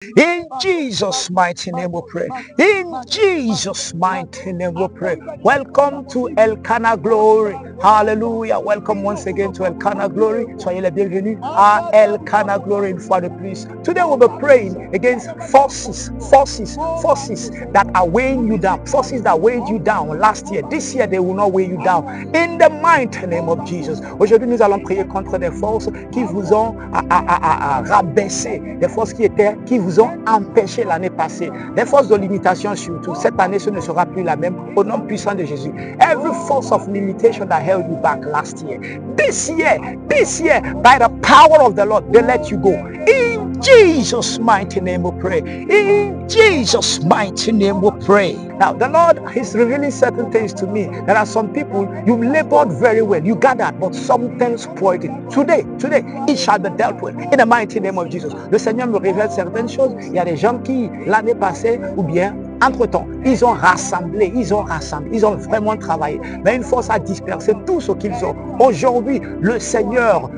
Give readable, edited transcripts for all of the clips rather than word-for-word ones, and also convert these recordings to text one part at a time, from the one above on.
In Jesus' mighty name we pray. In Jesus' mighty name we pray. Welcome to Elkanah Glory. Hallelujah. Welcome once again to Elkanah Glory. Soyez les bienvenus à Elkanah Glory une fois de plus. Today we'll be praying against forces that are weighing you down. Forces that weighed you down last year. This year they will not weigh you down. In the mighty name of Jesus. Aujourd'hui nous allons prier contre des forces qui vous ont rabaissé. Des forces qui vous ont empêché l'année passée. Des forces de limitation surtout. Cette année, ce ne sera plus la même au nom puissant de Jésus. Every force of limitation that held you back last year. This year, by the power of the Lord, they let you go. In Jesus' mighty name we pray. In Jesus' mighty name we pray. Now, the Lord is revealing certain things to me. There are some people, you've labored very well. You gathered, but something spoiled it. Today, it shall be dealt with. In the mighty name of Jesus. Le Seigneur me révèle certaines choses. Il y a des gens qui, l'année passée, ou bien, entre-temps, ils ont rassemblé, ils ont vraiment travaillé. Mais une force a dispersé tout ce qu'ils ont. Aujourd'hui, le Seigneur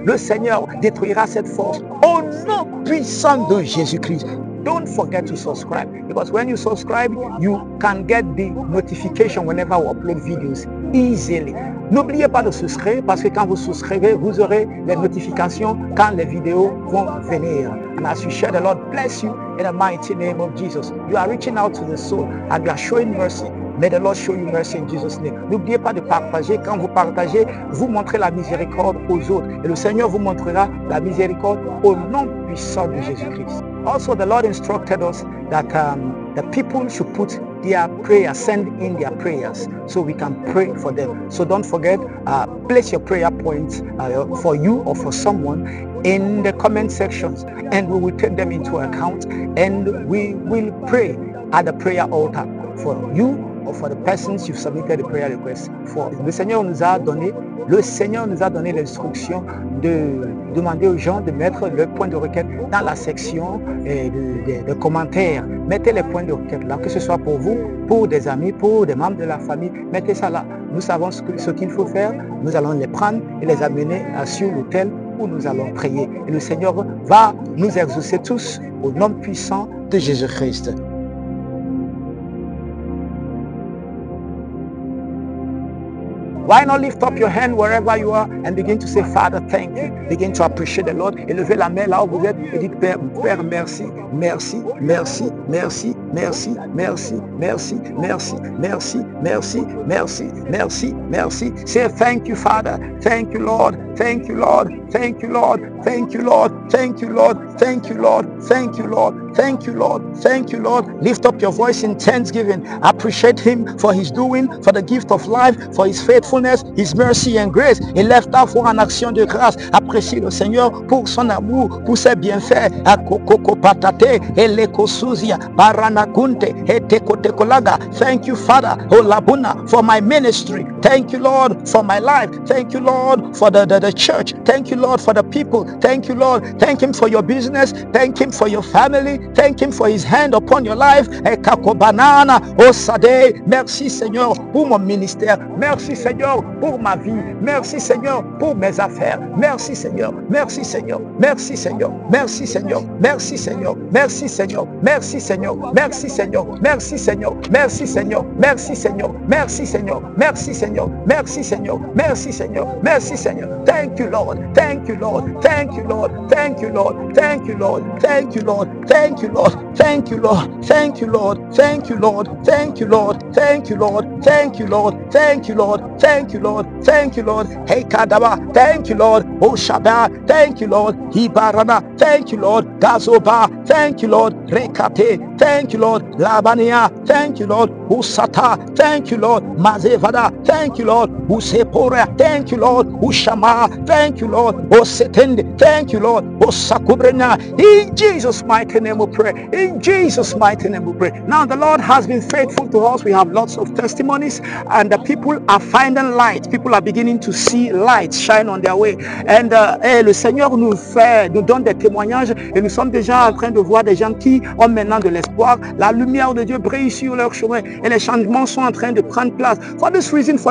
détruira cette force au nom puissant de Jésus-Christ. Don't forget to subscribe, because when you subscribe, you can get the notification whenever we upload videos easily. N'oubliez pas de souscrire, parce que quand vous souscrivez, vous aurez les notifications quand les vidéos vont venir. And as you share, the Lord bless you in the mighty name of Jesus. You are reaching out to the soul and you are showing mercy. May the Lord show you mercy in Jesus' name. N'oubliez pas de partager. Quand vous partagez, vous montrez la miséricorde aux autres. Et le Seigneur vous montrera la miséricorde au nom puissant de Jésus-Christ. Also, the Lord instructed us that the people should put their prayers, send in their prayers so we can pray for them. So don't forget, place your prayer points for you or for someone in the comment sections, and we will take them into account and we will pray at the prayer altar for you or for the persons you've submitted the prayer request for. Le Seigneur nous a donné l'instruction de demander aux gens de mettre le point de requête dans la section de commentaires. Mettez les points de requête là, que ce soit pour vous, pour des amis, pour des membres de la famille. Mettez ça là. Nous savons ce qu'il faut faire. Nous allons les prendre et les amener sur l'autel où nous allons prier. Et le Seigneur va nous exaucer tous au nom puissant de Jésus-Christ. Why not lift up your hand wherever you are and begin to say, Father, thank you. Begin to appreciate the Lord. Élevez la main là où vous êtes et dites, Père, merci, merci, merci, merci, merci, merci, merci, merci, merci, merci, merci, merci, merci. Say thank you, Father. Thank you, Lord. Thank you, Lord. Thank you, Lord. Thank you, Lord. Thank you, Lord. Thank you, Lord. Thank you, Lord. Thank you, Lord. Thank you, Lord. Lift up your voice in thanksgiving. Appreciate Him for His doing, for the gift of life, for His faithfulness, His mercy and grace. Et lève ta foi en action de grâce. Apprécie le Seigneur pour son amour, pour ses bienfaits. Thank you, Father, for my ministry. Thank you, Lord, for my life. Thank you, Lord, for the church. Thank you, Lord, for the people. Thank you, Lord. Thank Him for your business. Thank Him for your family. Thank Him for His hand upon your life. Merci, Seigneur, pour mon ministère. Merci, Seigneur, pour ma vie. Merci, Seigneur, pour mes affaires. Merci, Seigneur. Merci, Seigneur. Merci, Seigneur. Merci, Seigneur. Merci, Seigneur. Merci, Seigneur. Merci, Seigneur. Merci, Seigneur. Merci, Seigneur. Merci, Seigneur. Merci, Seigneur. Merci, Seigneur. Merci, Seigneur. Merci, Seigneur. Merci, Seigneur. Merci, Seigneur. Thank you, Lord. Thank you, Lord. Thank you, Lord. Thank you, Lord. Thank you, Lord. Thank you, Lord. Thank you, Lord. Thank you, Lord. Thank you, Lord. Thank you, Lord. Thank you, Lord. Thank you, Lord. Thank you, Lord. Thank you, Lord. Thank you, Lord. Thank you, Lord. Hey Kadaba. Thank you, Lord. Oshaba. Thank you, Lord. Hibarana. Thank you, Lord. Gazoba. Thank you, Lord. Rekate. Thank you, Lord. Labania. Thank you, Lord. Usata. Thank you, Lord. Mazevada. Thank you, Lord. Usepora. Thank you, Lord. Ushama. Thank you, Lord. Osetende. Thank you, Lord. Osakubrena. In Jesus' mighty name we pray. In Jesus' mighty name we pray. Now the Lord has been faithful to us. We have lots of testimonies and the people are finding light. People are beginning to see light shine on their way. And le Seigneur nous donne des témoignages et nous sommes déjà en train de voir des gens qui ont maintenant de l'espoir. La lumière de Dieu brille sur leur chemin et les changements sont en train de prendre place. For this reason, for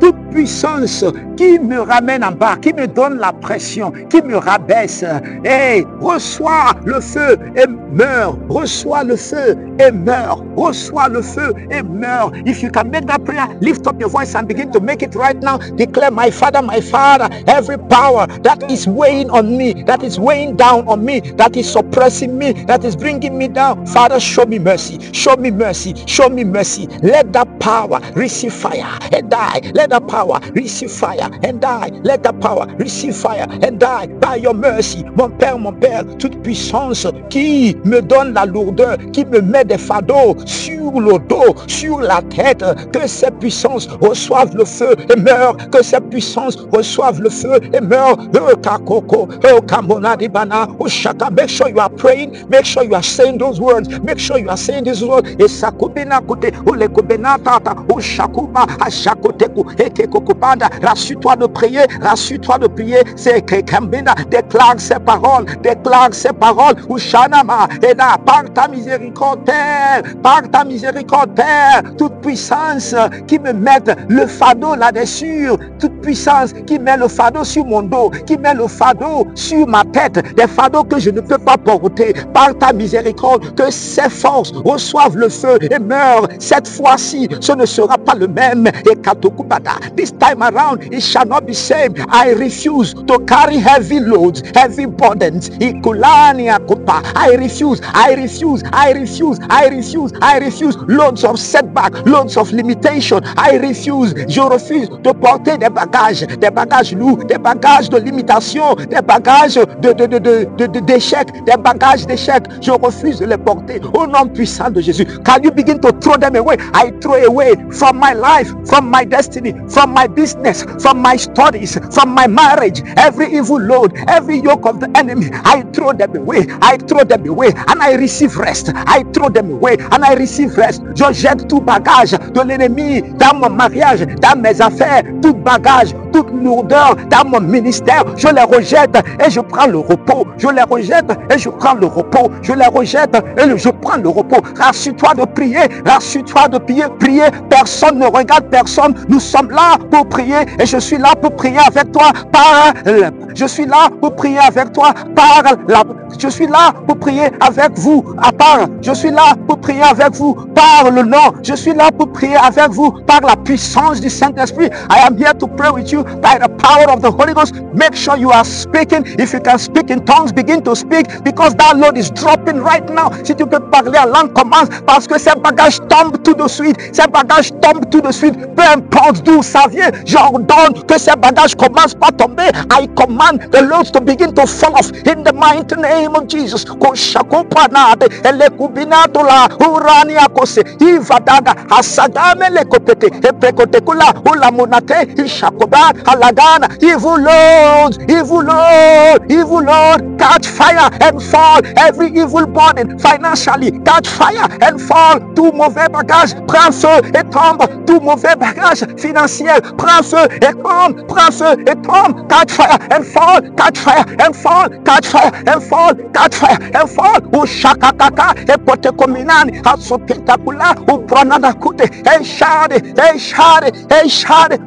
toute puissance qui me ramène en bas, qui me donne la pression, qui me rabaisse, hey, reçois le feu et meurs, reçois le feu et meurs, reçois le feu et meurs. If you can make that prayer, lift up your voice and begin to make it right now. Declare, my Father, every power that is weighing on me, that is weighing down on me, that is suppressing me, that is bringing me down, Father, show me mercy, show me mercy, show me mercy. Let that power receive fire and die. Let that power receive fire and die. Let that power receive fire and die by your mercy. Mon Père, toute puissance qui me donne la lourdeur, qui me met des fardeaux sur le dos, sur la tête, que ces puissances reçoivent le feu et meurent, que ces puissances reçoivent le feu et meurent. Make sure you are praying, make sure you are saying those words, make sure you are saying these words. Rassure-toi de prier, rassure-toi de prier. C'est que Kambina déclare ses paroles, déclare ses paroles. Ushanama, et là, par ta miséricorde, Père, par ta miséricorde, Père, toute puissance qui me mette le fardeau là-dessus, toute puissance qui met le fardeau sur mon dos, qui met le fardeau sur ma tête, des fardeaux que je ne peux pas porter, par ta miséricorde, que ces forces reçoivent le feu et meurent. Cette fois-ci, ce ne sera pas le même. Et Katokubada, this time around, it shall not be same. I refuse to carry heavy loads, heavy burdens. I refuse, I refuse, I refuse, I refuse, I refuse loads of setback, loads of limitation. I refuse, je refuse de porter des bagages lourds, des bagages de limitation, des bagages d'échec, des bagages d'échec. Je refuse de les porter au nom puissant de Jésus. Can you begin to throw them away? I throw away from my life, from my destiny, from my business, from my studies, from my marriage, every evil load, every yoke of the enemy. I throw them away, I throw them away, and I receive rest. I throw them away, and I receive rest. Je jette tout bagage de l'ennemi dans mon mariage, dans mes affaires, tout bagage, toute lourdeur dans mon ministère. Je les rejette et je prends le repos. Je les rejette et je prends le repos. Je les rejette et je prends le repos. Rassure-toi de prier, rassure-toi de prier. Prier, personne ne regarde personne. Nous sommes là pour prier et je suis là pour prier avec toi je suis là pour prier avec toi je suis là pour prier avec vous je suis là pour prier avec vous par le nom. Je suis là pour prier avec vous par la puissance du Saint-Esprit. I am here to pray with you by the power of the Holy Ghost. Make sure you are speaking. If you can speak in tongues, begin to speak, because that load is dropping right now. Si tu peux parler en langue, commence, parce que ces bagages tombent tout de suite. Ces bagages tombent tout de suite. Peu importe d'où ça vient, j'ordonne que ces bagages commencent pas à tomber. I command the loads to begin to fall off in the mighty name of Jesus. Ivadaga Hasadame le kopete eprekotekula ulamunate ishakoba halagana. Evil Lord, catch fire and fall. Every evil burden financially, catch fire and fall. Tout mauvais bagage prend feu et tombe. Tout mauvais bagage financier prend feu et tombe. Prend feu et tombe. Catch fire and fall. Catch fire and fall. Catch fire and fall. Catch fire and fall. Ushakakaka epotekominani hasopetakula ubranada kute eshade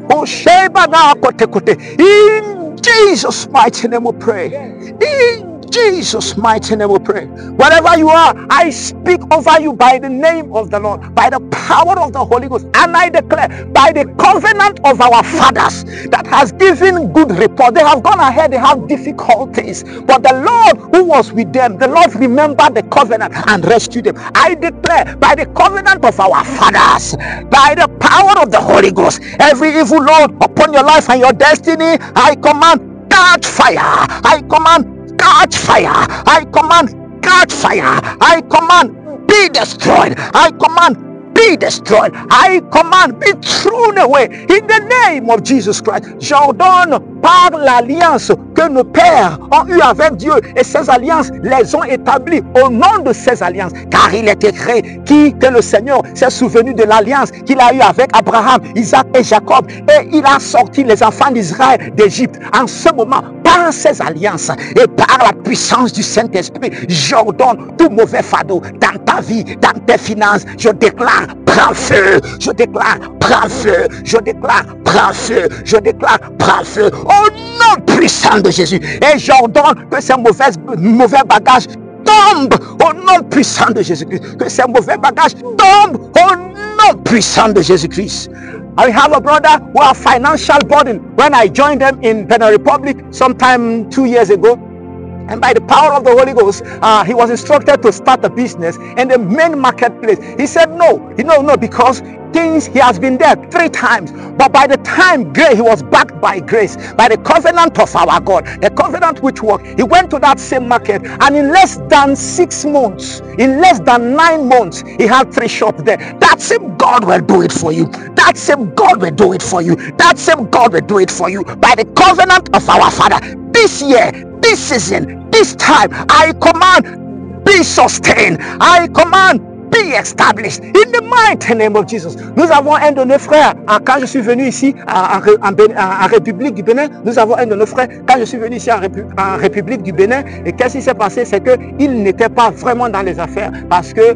ushebana kote. In Jesus' mighty name we pray. In Jesus' mighty name we pray. Wherever you are, I speak over you by the name of the Lord, by the power of the Holy Ghost, and I declare by the covenant of our fathers that has given good report. They have gone ahead, they have difficulties, but the Lord who was with them, the Lord remembered the covenant and rescued them. I declare by the covenant of our fathers, by the power of the Holy Ghost, every evil load upon your life and your destiny, I command catch fire. I command catch fire. I command catch fire. I command be destroyed. I command be destroyed. I command be thrown away in the name of Jesus Christ. J'ordonne par l'alliance que nos pères ont eue avec Dieu, et ces alliances les ont établies au nom de ces alliances, car il est écrit que le Seigneur s'est souvenu de l'alliance qu'il a eue avec Abraham, Isaac et Jacob, et il a sorti les enfants d'Israël d'Égypte. En ce moment, par ces alliances et par la puissance du Saint-Esprit, j'ordonne tout mauvais fardeau dans ta vie, dans tes finances. Je déclare prends feu. Je déclare, prends feu. Je déclare, prends feu. Je déclare, prends feu. Au nom puissant de Jésus. Et j'ordonne que ces mauvais bagages tombent au nom puissant de Jésus-Christ. Que ces mauvais bagages tombent au nom puissant de Jésus-Christ. I have a brother who had financial burden when I joined them in Benin Republic sometime 2 years ago. And by the power of the Holy Ghost, he was instructed to start a business in the main marketplace. He said no, because he has been there 3 times. But by the time he was backed by grace, by the covenant of our God, the covenant which worked, he went to that same market, and in less than 6 months, in less than 9 months, he had 3 shops there. That same God will do it for you. That same God will do it for you. That same God will do it for you. By the covenant of our Father, this year, this season, this time, I command, be sustained. I command, be established in the mighty name of Jesus. Nous avons un de nos frères, quand je suis venu ici en République du Bénin, nous avons un de nos frères, quand je suis venu ici en République du Bénin, et qu'est-ce qui s'est passé? C'est qu'il n'était pas vraiment dans les affaires, parce que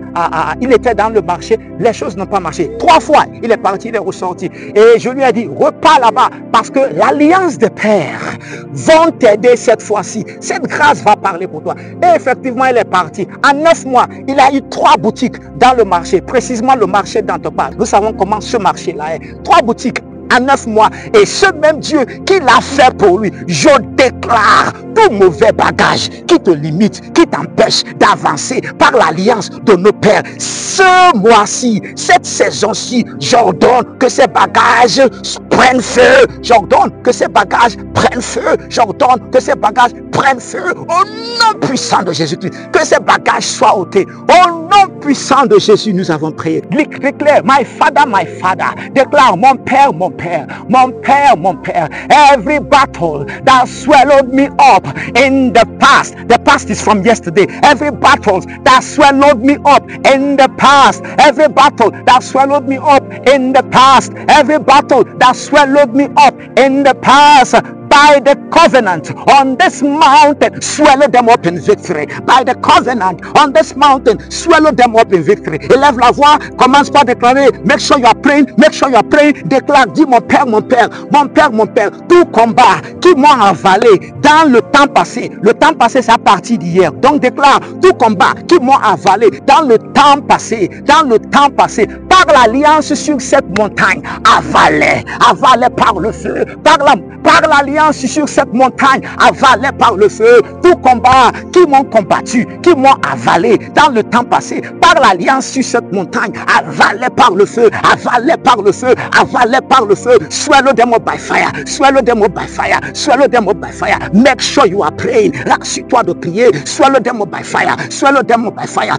il était dans le marché, les choses n'ont pas marché. 3 fois, il est parti, il est ressorti. Et je lui ai dit, repars là-bas, parce que l'alliance des pères vont t'aider cette fois-ci. Cette grâce va parler pour toi. Et effectivement, il est parti. En 9 mois, il a eu 3 boutiques dans le marché, précisément le marché d'Antopage. Nous savons comment ce marché-là est. 3 boutiques en 9 mois. Et ce même Dieu qui l'a fait pour lui, je déclare tout mauvais bagage qui te limite, qui t'empêche d'avancer par l'alliance de nos pères. Ce mois-ci, cette saison-ci, j'ordonne que ces bagages prennent feu. J'ordonne que ces bagages prennent feu. J'ordonne que ces bagages prennent feu. Au nom puissant de Jésus-Christ, que ces bagages soient ôtés. Au nom puissant de Jésus, nous avons prié. Déclare, my Father. Déclare, mon Père, mon Père, mon Père, mon Père. Every battle that swallowed me up in the past is from yesterday. Every battle that swallowed me up in the past. Every battle that swallowed me up in the past. Every battle that swallowed me up in the past. By the covenant on this mountain, swallow them up in victory. By the covenant on this mountain, swallow them up in victory. Élève la voix, commence par déclarer. Make sure you are praying. Make sure you are praying. Déclare, dis mon Père, mon Père, mon Père, mon Père. Tout combat qui m'a avalé dans le temps passé. Le temps passé, c'est à partir d'hier. Donc déclare, tout combat qui m'a avalé dans le temps passé. Dans le temps passé. Par l'alliance sur cette montagne, avalé par le feu. Par l'alliance sur cette montagne, avalé par le feu. Tout combat qui m'ont combattu, qui m'ont avalé dans le temps passé, par l'alliance sur cette montagne, avalé par le feu, avalé par le feu, avalé par le feu. Swallow them up by fire, swallow them up by fire, swallow them up by fire. Make sure you are praying. Rassure-toi de prier. Swallow them up by fire, swallow them up by fire.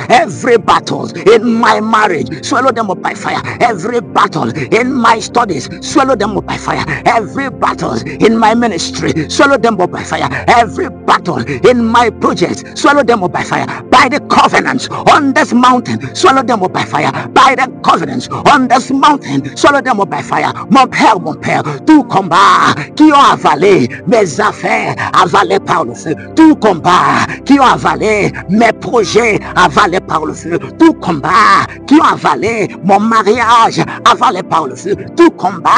Every battle in my marriage, swallow them up by fire. Every battle in my studies, swallow them up by fire. Every battle in my ministry, swallow them up by fire. Every battle in my projects, swallow them up by fire. By the covenants on this mountain, swallow them up by fire. By the covenants on this mountain, swallow them up by fire. Mon Père, tout combat qui ont avalé mes affaires, avalé par le feu. Tout combat qui ont avalé mes projets, avalé par le feu. Tout combat qui ont avalé mon mariage, avalé par le feu. Tout combat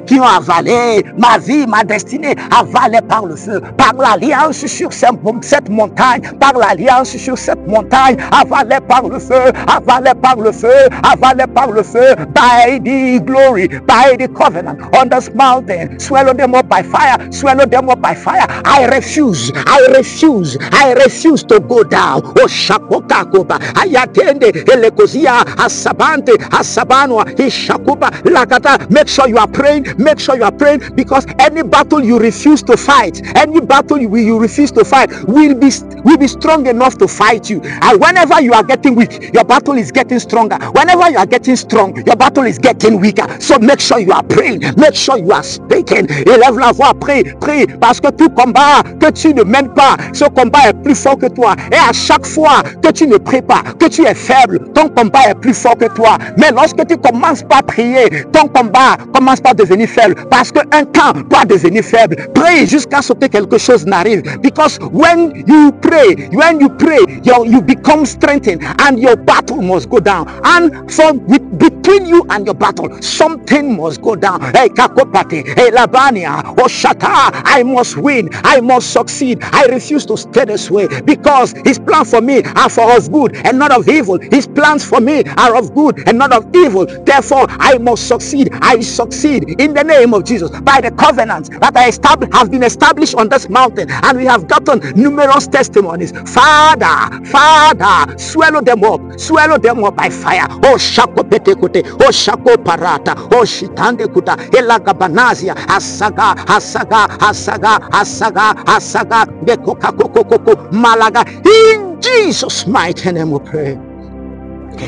qui ont avalé ma vie, ma destinée, avalé par le feu. Par l'alliance sur cette montagne, par l'alliance sur cette montagne, avalé par le feu, avalé par le feu, avalé par le feu. By the glory, by the covenant on this mountain, swallow them up by fire, swallow them up by fire. I refuse to go down. Oh shakoka koba, ayatende elekozia asabante asabanwa ishakuba lakata. Make sure you are praying. Make sure you are praying, because any battle you refuse to fight, any battle you refuse to fight will be strong enough to fight you. And whenever you are getting weak, your battle is getting stronger. Whenever you are getting strong, your battle is getting weaker. So make sure you are praying. Make sure you are speaking. Élève la voix, prie, parce que tout combat que tu ne mènes pas, ce combat est plus fort que toi. Et à chaque fois que tu ne pries pas, que tu es faible, ton combat est plus fort que toi. Mais lorsque tu commences par prier, ton combat commence par devenir faible, parce qu'un camp doit devenir faible. Pray jusqu'à ce que quelque chose n'arrive. Because when you pray, you become strengthened and your battle must go down. And from between you and your battle, something must go down. Hey, Kakopati, hey, Labania, oh, Shata, I must win. I must succeed. I refuse to stay this way because his plans for me are for of good and not of evil. His plans for me are of good and not of evil. Therefore, I must succeed. I succeed in the name of Jesus by the covenants that have been established on this mountain, and we have gotten numerous testimonies. Father, swallow them up by fire. Oh, Shako Petekote, oh, Shako Parata, oh, Shitande Kuta, Elagabanazia, Asaga, Bekokakokoko, Malaga. In Jesus' mighty name we pray.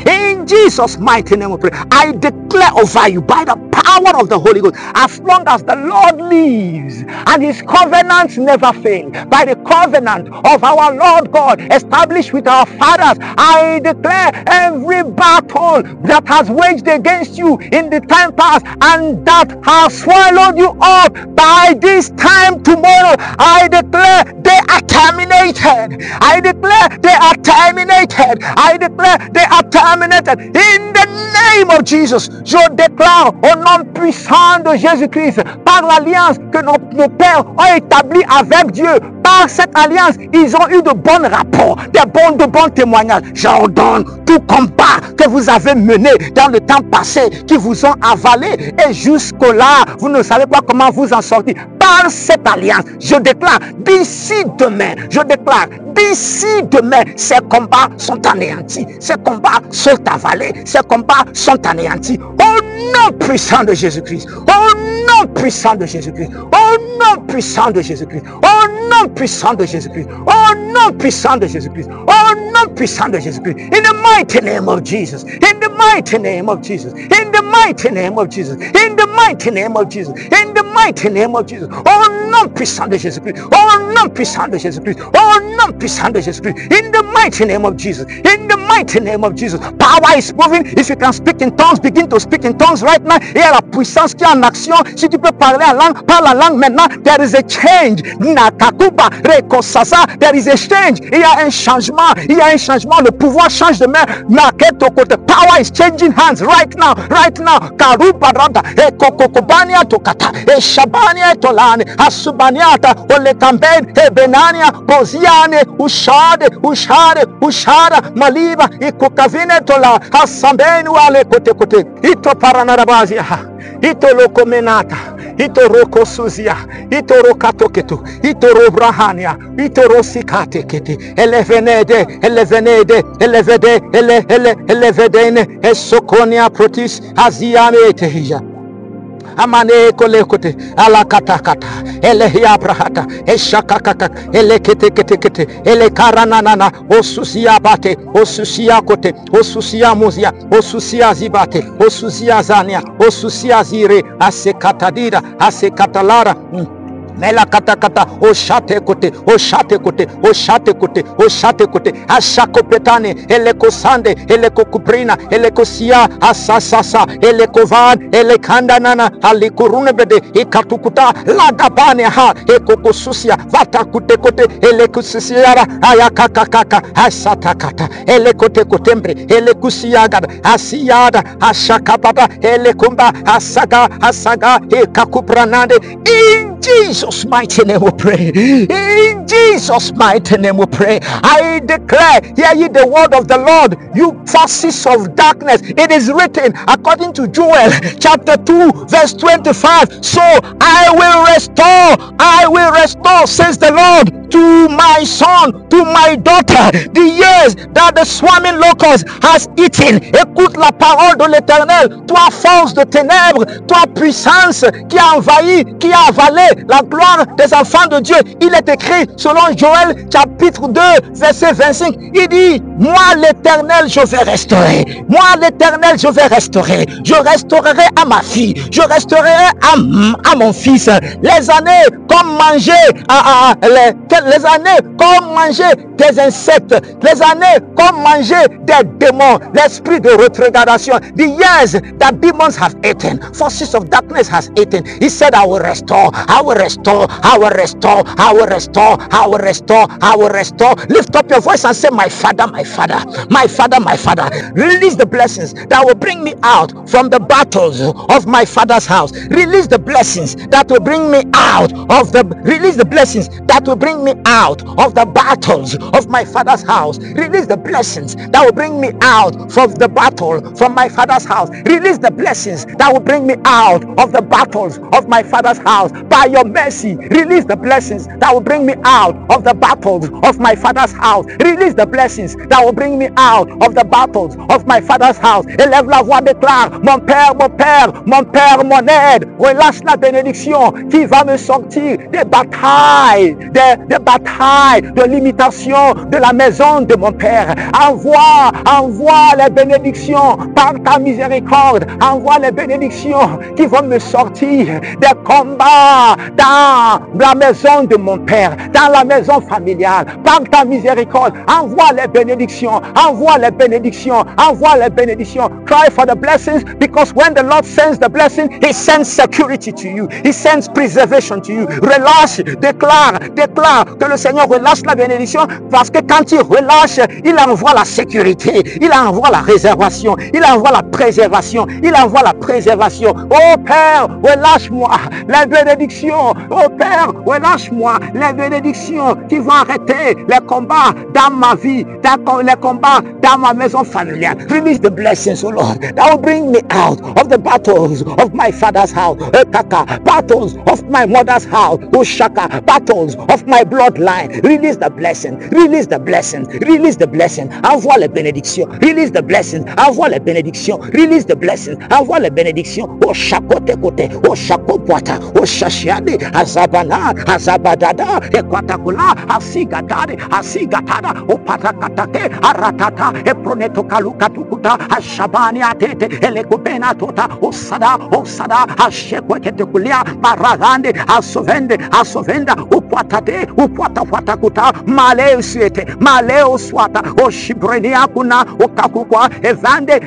In Jesus' mighty name we pray. I declare over you by the power of the Holy Ghost, as long as the Lord lives and his covenants never fail, by the covenant of our Lord God established with our fathers, I declare every battle that has waged against you in the time past and that has swallowed you up, by this time tomorrow, I declare they are terminated. I declare they are terminated. I declare they are terminated in the name of Jesus. Je déclare au nom puissant de Jésus-Christ, par l'alliance que nos pères ont établie avec Dieu, par cette alliance, ils ont eu de bons rapports, de bons témoignages. J'ordonne tout combat que vous avez mené dans le temps passé, qui vous ont avalé, et jusque-là, vous ne savez pas comment vous en sortir. Par cette alliance, je déclare d'ici demain, ces combats sont anéantis, ces combats sont avalés, ces combats sont anéantis. Au nom puissant de Jésus-Christ, au nom puissant de Jésus-Christ, au nom puissant de Jésus-Christ, au nom puissant de Jésus-Christ, au nom puissant de Jésus-Christ, au nom puissant de Jésus-Christ. In the mighty name of Jesus, in the mighty name of Jesus, in the mighty name of Jesus, in the mighty name of Jesus, in the mighty name of Jesus. Au nom puissant de Jésus-Christ, au nom puissant de Jésus-Christ, au nom puissant de Jésus-Christ. In the mighty name of Jesus, in the mighty name of Jesus. Power is moving. If you can speak in tongues, begin to speak in tongues right now. Il y a la puissance qui est en action. Si tu peux parler en langue, parle la langue maintenant. There is a change. Nakakuba, rekosasa. There is a change. Il y a un changement. Il y a un changement. Le pouvoir change de main. Power is changing hands right now. Right now. Karuba rada. E kokokobania tokata. E shabania tolane. Asubaniata. Ole kamben. E benania. Boziane. Ushara. Maliba. E kokavine tola. Asambeni wale kote. Ito paranarabazia. Ito lokomenata. Ito roko suzia. Ito rokatoketu. Ito robrahania. Ito rosikate kete. Elevenede. Elevedene. Esokonia protis. Aziame tehija. Amane kolekote ala katakata elehia brahata eshakakaka elekete ele karanana osusia bate osusia kote osusia muzia osusia zibate osusia zania osusia zire asekatadira asekatalara Mela katakata oshate kote ashako petane eleko sande eleko kuprina eleko sia asasasa eleko van elekanda nana alikurune bede ikatukuta lagabane ha ekoko susia vata kote eleko sisiara ayakakaka asatakata elekote kotembre eleko siagada asiada ashakapata elekumba asaga ekakupranande in Jesus' mighty name we pray. In Jesus' mighty name we pray. I declare, hear ye the word of the Lord, you forces of darkness. It is written according to Joel chapter 2 verse 25. So I will restore, says the Lord, to my son, to my daughter, the years that the swarming locust has eaten. Écoute la parole de l'Éternel, toi force de ténèbres, toi puissance qui a envahi, qui a avalé la gloire gloire des enfants de Dieu. Il est écrit selon Joël chapitre 2 verset 25. Il dit, moi l'Éternel je vais restaurer. Moi l'Éternel je vais restaurer. Je restaurerai à ma fille. Je restaurerai à mon fils. Les années comme manger les années comme manger des insectes. Les années comme manger des démons. L'esprit de rétrogradation. The years that demons have eaten. Forces of darkness has eaten. He said, I will restore. I will restore. I will restore. I will restore. I will restore. I will restore. Lift up your voice and say, my Father, my Father, my Father, my Father. Release the blessings that will bring me out from the battles of my Father's house. Release the blessings that will bring me out of the blessings that will bring me out of the battles of my Father's house. Release the blessings that will bring me out from the battle from my Father's house. Release the blessings that will bring me out of the battles of my Father's house. By your mercy, release the blessings that will bring me out of the battles of my Father's house. Release the blessings that will bring me out of the battles of my Father's house. Élève la voix, déclare, mon Père, mon Père, mon Père, mon aide. Relâche la bénédiction qui va me sortir des batailles, des batailles de limitation de la maison de mon Père. Envoie les bénédictions par ta miséricorde. Envoie les bénédictions qui vont me sortir des combats dans la maison de mon Père, dans la maison familiale. Par ta miséricorde, envoie les bénédictions, envoie les bénédictions, envoie les bénédictions. Cry for the blessings, because when the Lord sends the blessing, He sends security to you. He sends preservation to you. Relâche, déclare que le Seigneur relâche la bénédiction, parce que quand il relâche, il envoie la sécurité, il envoie la réservation, il envoie la préservation, il envoie la préservation. Oh Père, relâche-moi les bénédictions. Oh Père, relâche-moi les bénédictions qui vont arrêter les combats dans ma vie, les combats dans ma maison familiale. Release the blessings, oh Lord, that will bring me out of the battles of my father's house, battles of my mother's house, Oshaka, battles of my bloodline. Release the blessing, release the blessing, release the blessing. Envoie les bénédictions, release the blessing, envoie les bénédictions, release the blessing, envoie les bénédictions. Oshako côté, Oshako poata, Oshashiade, Azabana, Azabadada, Ekwatakula, Asigatade, Asigatada, Opatakatake, Aratata, Eproneto Kalukatukuta, Ashabani Atete, Elekopena Tota, Osada, Ashekwetekulia, Baragande, Asovenda, Upatate, Upatakuta, Maleo Suete, Maleo Swata, Oshibrenia Kuna, Okakukwa, Evande,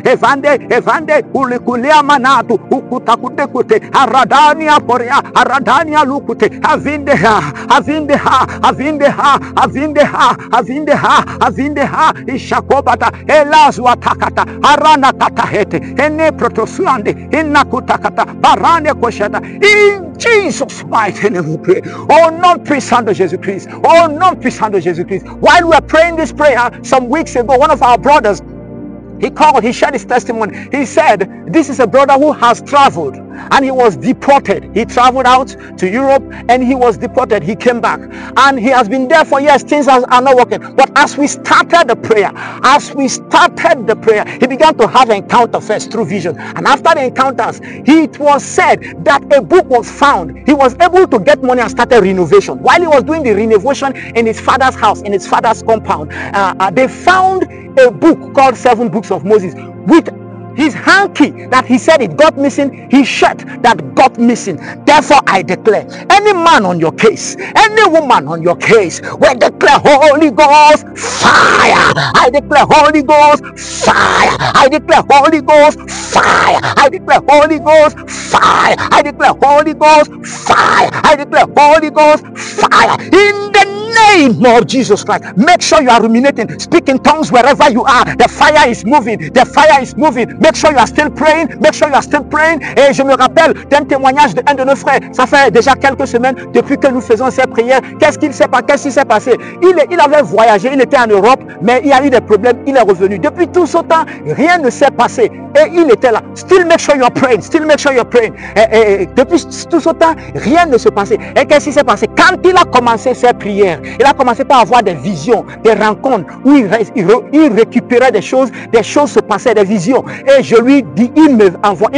Ulikulia Manatu, Ukutakute, Aradania Korea, Aradania Lukute, Avindeha, Ishakobata, Elazwatakata, Arana Katahete, Ene Protosuande, Enakutakata, Barane Koshata, in Jesus' mighty name we pray. Oh, non puissant de Jésus-Christ. Oh, non puissant de Jésus-Christ. While we were praying this prayer some weeks ago, one of our brothers, he shared his testimony. He said, this is a brother who has traveled and he was deported. He traveled out to Europe and he was deported. He came back and he has been there for years. Things are not working. But as we started the prayer, he began to have an encounter first through vision. And after the encounters, it was said that a book was found. He was able to get money and started renovation. While he was doing the renovation in his father's house, in his father's compound, they found a book called 7 Books of Moses with his hanky that he said it got missing, his shirt that got missing. Therefore I declare, any man on your case, any woman on your case, we declare Holy Ghost fire. I declare Holy Ghost fire. I declare Holy Ghost fire. I declare Holy Ghost fire. I declare Holy Ghost fire. I declare Holy Ghost fire. In the name of Jesus Christ, make sure you are ruminating, speak in tongues wherever you are. The fire is moving. The fire is moving. Make sure you are still praying. Make sure you are still praying. Et je me rappelle d'un témoignage d'un de nos frères. Ça fait déjà quelques semaines depuis que nous faisons ces prières. Qu'est-ce qui s'est passé? Il avait voyagé, il était en Europe, mais il y a eu des problèmes. Il est revenu. Depuis tout ce temps, rien ne s'est passé. Et il était là. Still make sure you are praying. Still make sure you are praying. Et depuis tout ce temps, rien ne s'est passé. Et qu'est-ce qui s'est passé? Quand il a commencé ses prières, Il a commencé par avoir des visions, des rencontres où il récupérait des choses se passaient, des visions. Et je lui dis, il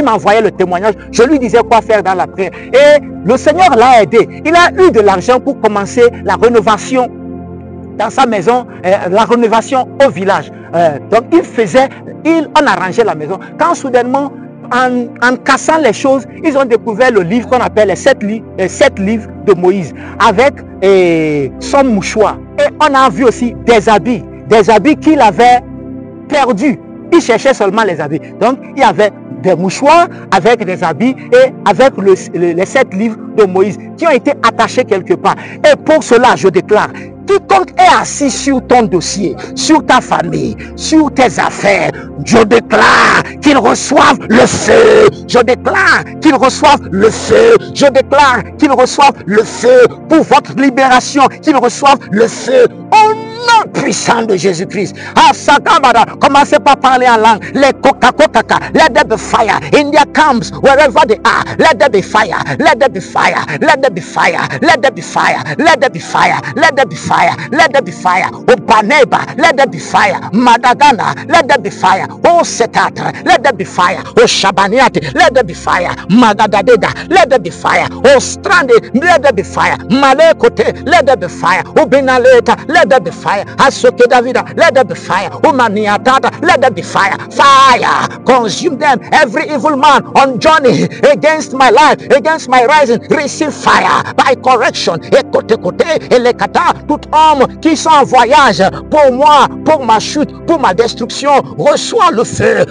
m'envoyait le témoignage, je lui disais quoi faire dans la prière. Et le Seigneur l'a aidé. Il a eu de l'argent pour commencer la rénovation dans sa maison, la rénovation au village. Donc on arrangeait la maison. Quand soudainement, en cassant les choses, ils ont découvert le livre qu'on appelle les 7 livres de Moïse, avec son mouchoir. Et on a vu aussi des habits qu'il avait perdus. Il cherchait seulement les habits. Donc, il y avait des mouchoirs avec des habits et avec les 7 livres de Moïse qui ont été attachés quelque part. Et pour cela, je déclare, quiconque est assis sur ton dossier, sur ta famille, sur tes affaires, je déclare qu'ils reçoivent le feu. Je déclare qu'ils reçoivent le feu. Je déclare qu'ils reçoivent le feu pour votre libération, qu'ils reçoivent le feu. Au nom puissant de Jésus-Christ. Commencez par parler en langue. Les coca-coca, let there be fire. India comes wherever they are. Let there be fire. Let there be fire. Let there be fire. Let there be fire. Let there be fire. Let there be fire. Let there be fire. O Baneba, let there be fire. Madagana, let there be fire. O Setatra, let there be fire. O Shabaniati, let there be fire. Magadadeda, let there be fire. O Stranded, let there be fire. Malekote, let there be fire. O Binaleta, let there be fire. Asoke Davida, let there be fire. O Maniatata, let there be fire. Fire, consume them. Every evil man on journey against my life, against my rising, receive fire by correction. Ekote kote, elekata, tout homme qui sont en voyage pour moi, pour ma chute, pour ma destruction, reçois le feu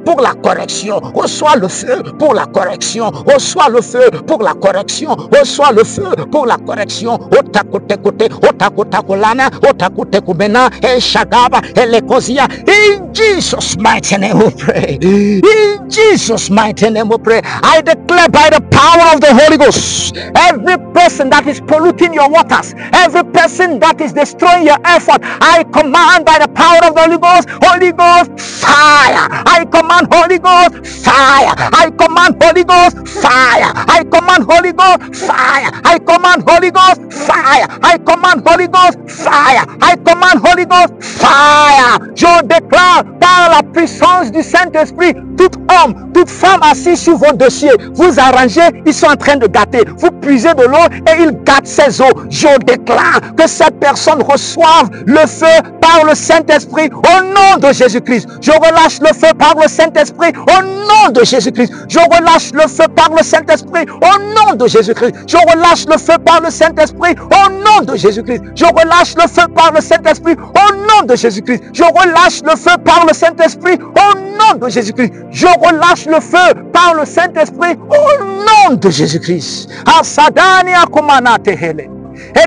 pour la correction, reçois le feu pour la correction, reçois le feu pour la correction, reçois le feu pour la correction. Otakote kote, otakotako lana, otakote bena, el shagaba, el ekozia. In Jesus' mighty name we pray. In Jesus' mighty name we pray. I declare by the power of the Holy Ghost, every person that is polluting your waters, every person that is destroying your effort, I command by the power of the Holy Ghost, fire. I command Holy Ghost, fire. I command Holy Ghost, fire. I command Holy Ghost, fire. I command Holy Ghost, fire. I command Holy Ghost, fire. I command Holy Ghost, fire. Je déclare par la puissance du Saint-Esprit, tout homme, toute femme assis sur vos dossiers, vous arrangez, ils sont en train de gâter. Vous puisez de l'eau et ils gâtent ces eaux. Je déclare que cette personne reçoive le feu par le Saint-Esprit au nom de Jésus-Christ. Je relâche le feu par le Saint-Esprit au nom de Jésus-Christ. Je relâche le feu par le Saint-Esprit au nom de Jésus-Christ. Je relâche le feu par le Saint-Esprit au nom de Jésus-Christ. Je relâche le feu par le Saint-Esprit au nom de Jésus-Christ. Je relâche le feu par le Saint-Esprit au nom de Jésus-Christ. Je relâche le feu par le Saint-Esprit au nom de Jésus-Christ. Asadani akumana tehele. I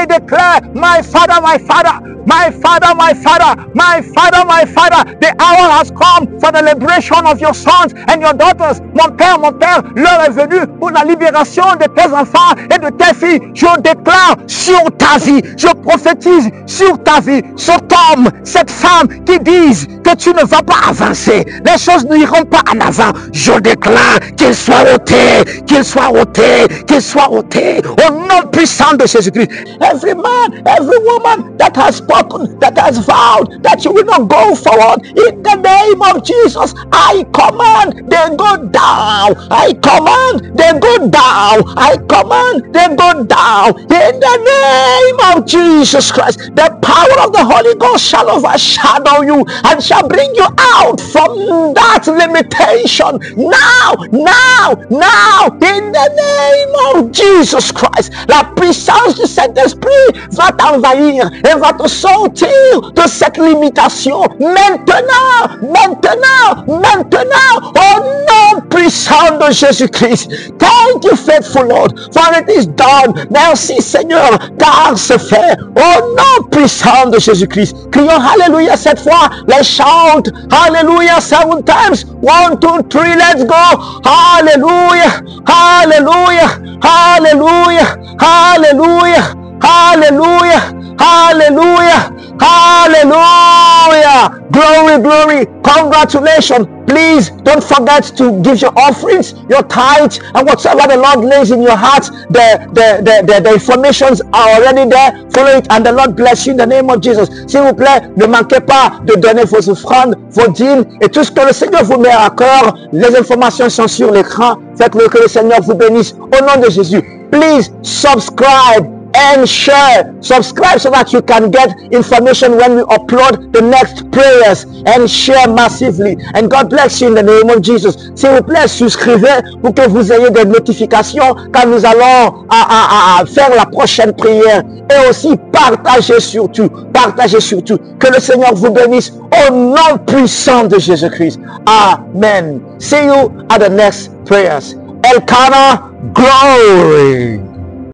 declare, my Father, my Father, my Father, my Father, my Father, my Father, the hour has come for the liberation of your sons and your daughters. Mon Père, l'heure est venue pour la libération de tes enfants et de tes filles. Je déclare sur ta vie, je prophétise sur ta vie, cet homme, cette femme qui disent que tu ne vas pas avancer, les choses n'iront pas en avant. Je déclare qu'il soit ôté, qu'il soit ôté, qu'il soit ôté au nom puissant de Jésus-Christ. Every man, every woman that has spoken, that has vowed that you will not go forward, in the name of Jesus, I command they go down. I command they go down. I command they go down. In the name of Jesus Christ, the power of the Holy Ghost shall overshadow you and shall bring you out from that limitation. Now, in the name of Jesus Christ, la puissance du Saint-Esprit va t'envahir et va te sortir de cette limitation. Maintenant, au nom puissant de Jésus-Christ. Thank you, faithful Lord, for it is done. Merci Seigneur, car c'est fait. Au nom puissant de Jésus-Christ. Crions Alléluia cette fois. Let's shout Hallelujah 7 times. 1, 2, 3, let's go. Hallelujah, hallelujah, hallelujah, hallelujah, hallelujah, hallelujah, Hallelujah. Glory, glory. Congratulations. Please don't forget to give your offerings, your tithes, and whatever the Lord lays in your heart. The informations are already there. Follow it, and the Lord bless you in the name of Jesus. S'il vous plaît, ne manquez pas de donner vos offrandes, vos dîmes et tout ce que le Seigneur vous met à cœur. Les informations sont sur l'écran. Faites-le, que le Seigneur vous bénisse. Au nom de Jésus. Please subscribe and share. Subscribe so that you can get information when we upload the next prayers, and share massively. And God bless you in the name of Jesus. S'il vous plaît, souscrivez pour que vous ayez des notifications quand nous allons faire la prochaine prière. Et aussi partagez surtout. Que le Seigneur vous bénisse au nom puissant de Jésus-Christ. Amen. See you at the next prayers. Elkanah, glory.